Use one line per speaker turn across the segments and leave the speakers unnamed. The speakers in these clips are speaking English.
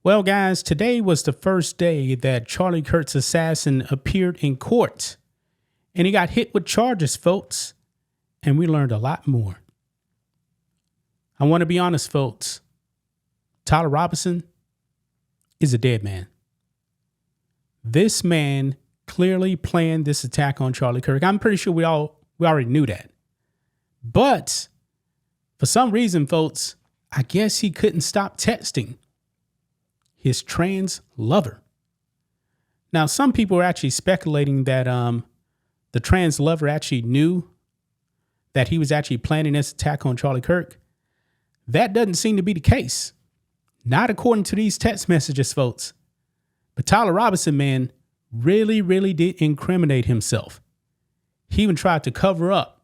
Well, guys, today was the first day that Charlie Kirk's assassin appeared in court, and he got hit with charges, folks, and we learned a lot more. I want to be honest, folks. Tyler Robinson is a dead man. This man clearly planned this attack on Charlie Kirk. I'm pretty sure we already knew that. But for some reason, folks, I guess he couldn't stop texting his trans lover. Now, some people are actually speculating that the trans lover actually knew that he was actually planning this attack on Charlie Kirk. That doesn't seem to be the case. Not according to these text messages, folks. But Tyler Robinson, man, really did incriminate himself. He even tried to cover up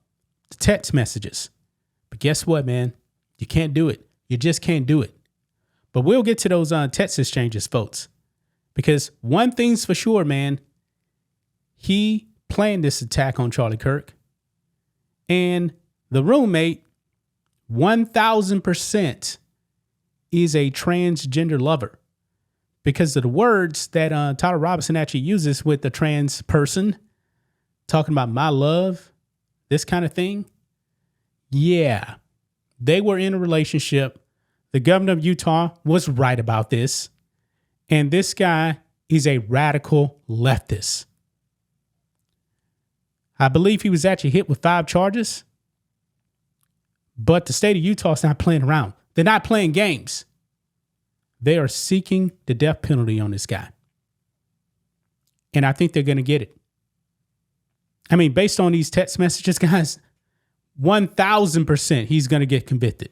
the text messages. But guess what, man? You can't do it. You just can't do it. But we'll get to those text exchanges, folks. Because one thing's for sure, man. He planned this attack on Charlie Kirk. And the roommate, 1,000% is a transgender lover. Because of the words that Tyler Robinson actually uses with the trans person, talking about my love, this kind of thing. Yeah, they were in a relationship. The governor of Utah was right about this. And this guy is a radical leftist. I believe he was actually hit with 5 charges. But the state of Utah is not playing around. They're not playing games. They are seeking the death penalty on this guy. And I think they're going to get it. I mean, based on these text messages, guys, 1,000% he's going to get convicted.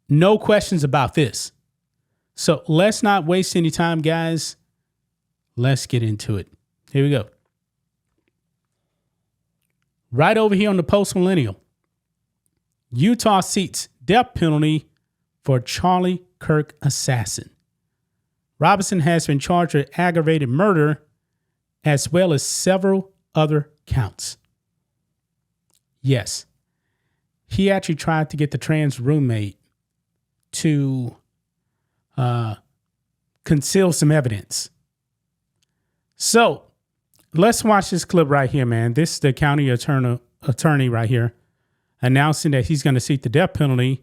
No questions about this. So let's not waste any time, guys. Let's get into it. Here we go. Right over here on the Post Millennial. Utah seeks death penalty for Charlie Kirk assassin. Robinson has been charged with aggravated murder as well as several other counts. Yes, he actually tried to get the trans roommate to conceal some evidence. So let's watch this clip right here, man. This is the county attorney right here announcing that he's going to seek the death penalty.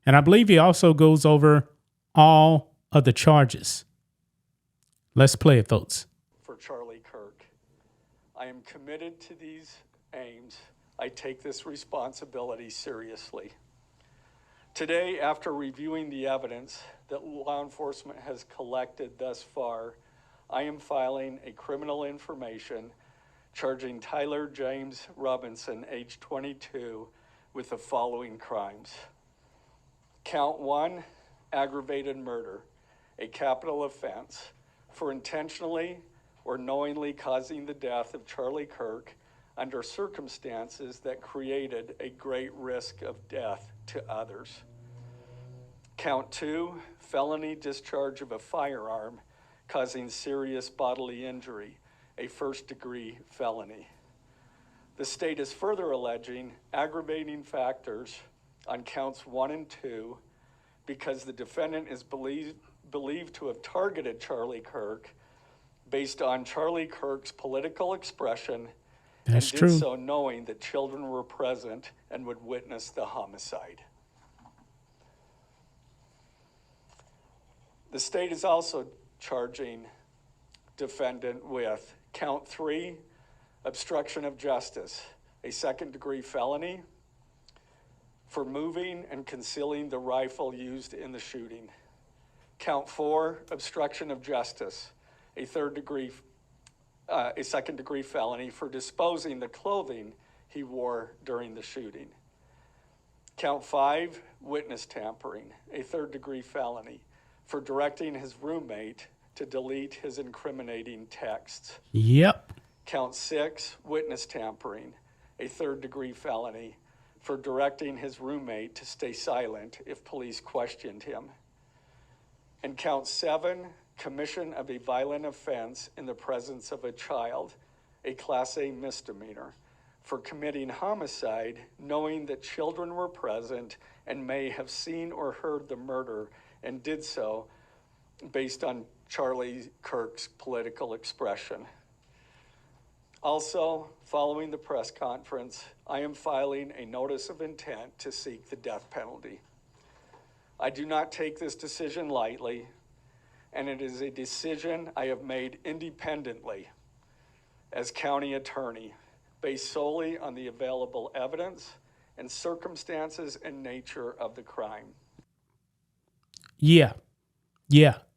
And I believe he also goes over all of the charges. Let's play it, folks.
For Charlie Kirk, I am committed to these aims. I take this responsibility seriously. Today, after reviewing the evidence that law enforcement has collected thus far, I am filing a criminal information charging Tyler James Robinson, age 22, with the following crimes. Count 1, aggravated murder, a capital offense for intentionally or knowingly causing the death of Charlie Kirk under circumstances that created a great risk of death to others. Count 2, felony discharge of a firearm causing serious bodily injury, a first-degree felony. The state is further alleging aggravating factors on counts 1 and 2 because the defendant is believed to have targeted Charlie Kirk based on Charlie Kirk's political expression.
That's
and
true.
did so knowing that children were present and would witness the homicide. The state is also charging defendant with count 3, obstruction of justice, a second-degree felony for moving and concealing the rifle used in the shooting. Count 4, obstruction of justice, a second-degree felony for disposing the clothing he wore during the shooting. Count 5, witness tampering, a third-degree felony for directing his roommate to delete his incriminating texts.
Yep.
Count 6, witness tampering, a third-degree felony for directing his roommate to stay silent if police questioned him. And count 7, commission of a violent offense in the presence of a child, a Class A misdemeanor, for committing homicide knowing that children were present and may have seen or heard the murder and did so based on Charlie Kirk's political expression. Also, following the press conference, I am filing a notice of intent to seek the death penalty. I do not take this decision lightly, and it is a decision I have made independently as county attorney, based solely on the available evidence and circumstances and nature of the crime.
Yeah.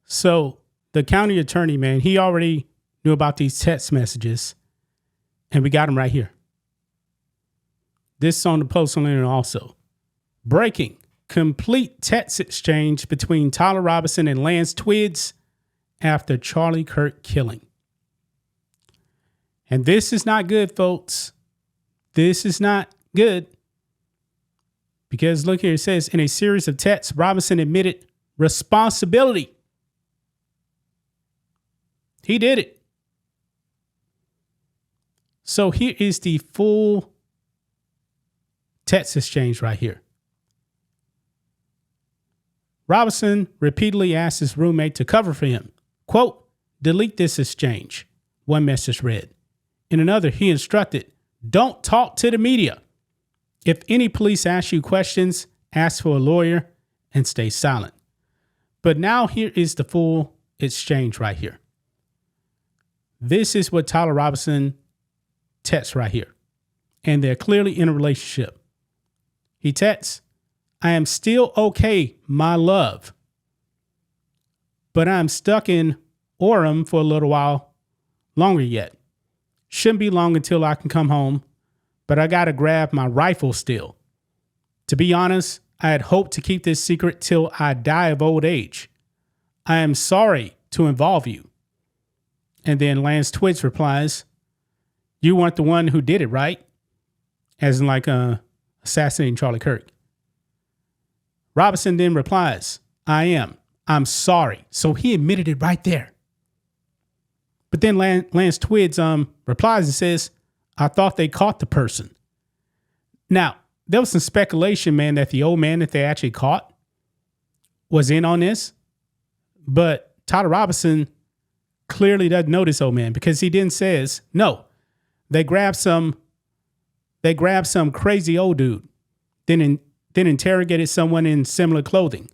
So the county attorney, man, he already knew about these text messages, and we got them right here. This is on the Post on the Internet also. Breaking. Complete text exchange between Tyler Robinson and Lance Twiggs after Charlie Kirk killing. And this is not good, folks. This is not good. Because look here, it says, in a series of texts, Robinson admitted responsibility. He did it. So here is the full text exchange right here. Robinson repeatedly asked his roommate to cover for him. Quote, delete this exchange, one message read. In another, he instructed, don't talk to the media. If any police ask you questions, ask for a lawyer and stay silent. But now here is the full exchange right here. This is what Tyler Robinson texts right here. And they're clearly in a relationship. He texts, I am still okay, my love. But I'm stuck in Orem for a little while longer yet. Shouldn't be long until I can come home, but I gotta grab my rifle still. To be honest, I had hoped to keep this secret till I die of old age. I am sorry to involve you. And then Lance Twiggs replies, you weren't the one who did it, right? As in like assassinating Charlie Kirk. Robinson then replies, I am. I'm sorry. So he admitted it right there. But then Lance Twiggs replies and says, I thought they caught the person. Now, there was some speculation, man, that the old man that they actually caught was in on this. But Tyler Robinson clearly doesn't know this old man because he then says, no, they grabbed some crazy old dude, then interrogated someone in similar clothing.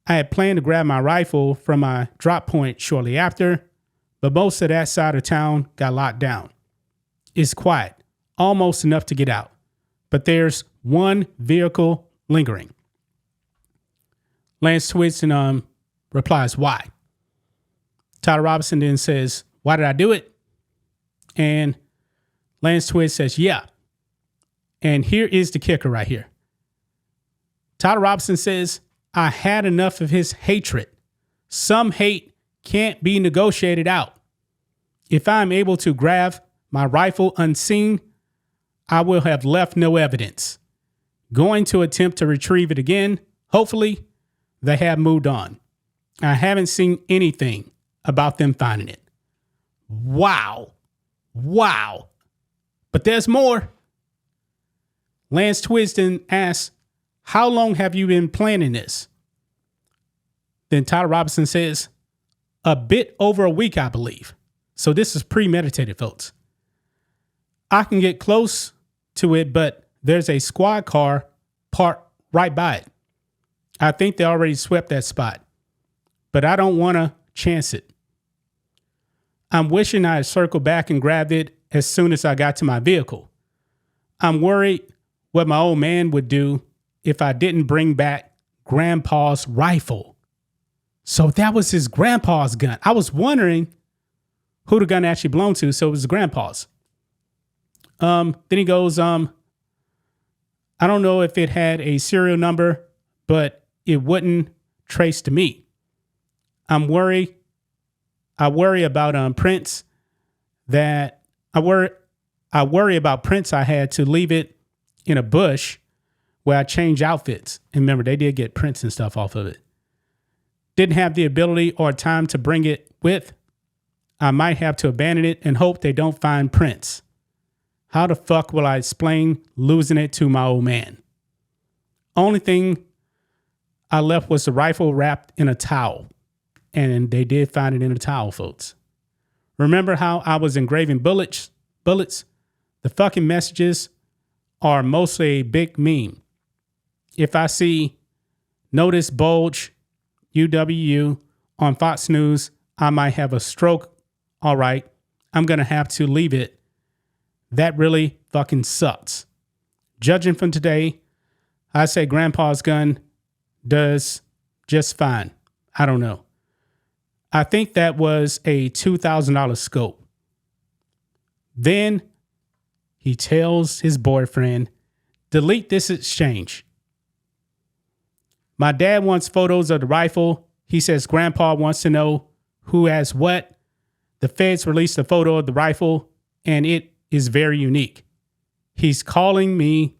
I had planned to grab my rifle from my drop point shortly after, but most of that side of town got locked down. It's quiet, almost enough to get out, but there's one vehicle lingering. Lance Twiggs replies, why? Tyler Robinson then says, why did I do it? And Lance Twiggs says, yeah. And here is the kicker right here. Tyler Robinson says, I had enough of his hatred. Some hate can't be negotiated out. If I'm able to grab my rifle unseen, I will have left no evidence. Going to attempt to retrieve it again. Hopefully, they have moved on. I haven't seen anything about them finding it. Wow. But there's more. Lance Twiggs then asks, how long have you been planning this? Then Tyler Robinson says, a bit over a week, I believe. So this is premeditated, folks. I can get close to it, but there's a squad car parked right by it. I think they already swept that spot, but I don't want to chance it. I'm wishing I had circled back and grabbed it as soon as I got to my vehicle. I'm worried what my old man would do if I didn't bring back Grandpa's rifle. So that was his grandpa's gun. I was wondering who the gun actually belonged to, so it was grandpa's. Then he goes, I don't know if it had a serial number, but it wouldn't trace to me. I worry about prints that I worry about prints I had to leave it in a bush where I change outfits. And remember, they did get prints and stuff off of it. Didn't have the ability or time to bring it with. I might have to abandon it and hope they don't find prints. How the fuck will I explain losing it to my old man? Only thing I left was the rifle wrapped in a towel. And they did find it in a towel, folks. Remember how I was engraving bullets? The fucking messages are mostly a big meme. If I see notice bulge UWU on Fox News, I might have a stroke. All right, I'm going to have to leave it. That really fucking sucks. Judging from today, I say Grandpa's gun does just fine. I don't know. I think that was a $2,000 scope. Then he tells his boyfriend, delete this exchange. My dad wants photos of the rifle. He says Grandpa wants to know who has what. The feds released a photo of the rifle, and it is very unique. He's calling me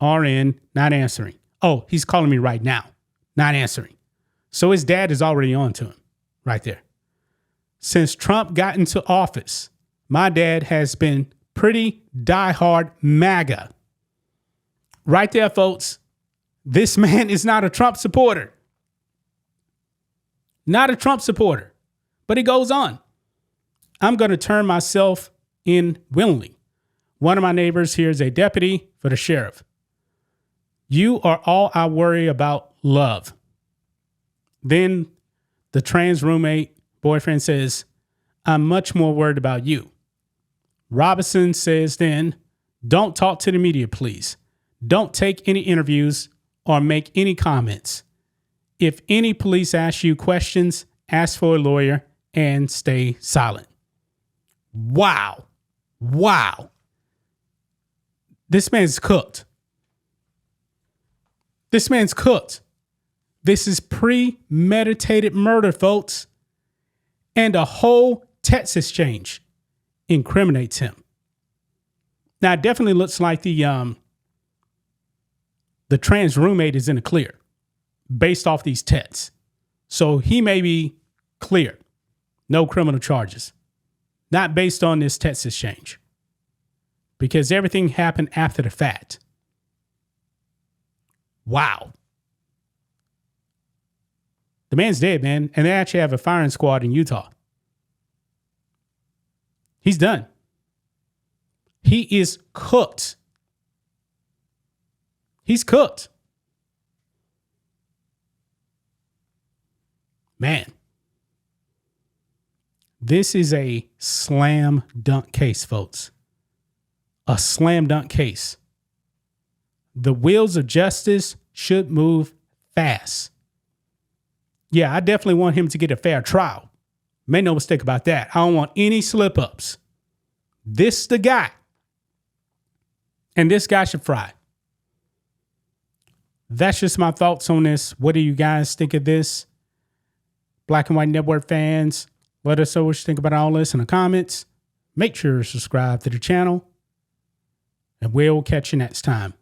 RN, not answering. Oh, he's calling me right now, not answering. So his dad is already on to him right there. Since Trump got into office, my dad has been pretty diehard MAGA. Right there, folks. This man is not a Trump supporter. Not a Trump supporter. But he goes on. I'm going to turn myself in willingly. One of my neighbors here is a deputy for the sheriff. You are all I worry about, love. Then the trans roommate boyfriend says, I'm much more worried about you. Robinson says then, don't talk to the media, please. Don't take any interviews or make any comments. If any police ask you questions, ask for a lawyer and stay silent. Wow. Wow. This man's cooked. This man's cooked. This is premeditated murder, folks. And a whole text exchange incriminates him. Now, it definitely looks like the trans roommate is in the clear based off these texts. So he may be clear. No criminal charges. Not based on this text exchange. Because everything happened after the fact. Wow. The man's dead, man. And they actually have a firing squad in Utah. He's done. He is cooked. He's cooked. Man. This is a slam dunk case, folks. A slam dunk case. The wheels of justice should move fast. Yeah, I definitely want him to get a fair trial. Make no mistake about that. I don't want any slip ups. This is the guy. And this guy should fry. That's just my thoughts on this. What do you guys think of this? Black and White Network fans, let us know what you think about all this in the comments. Make sure to subscribe to the channel. And we'll catch you next time.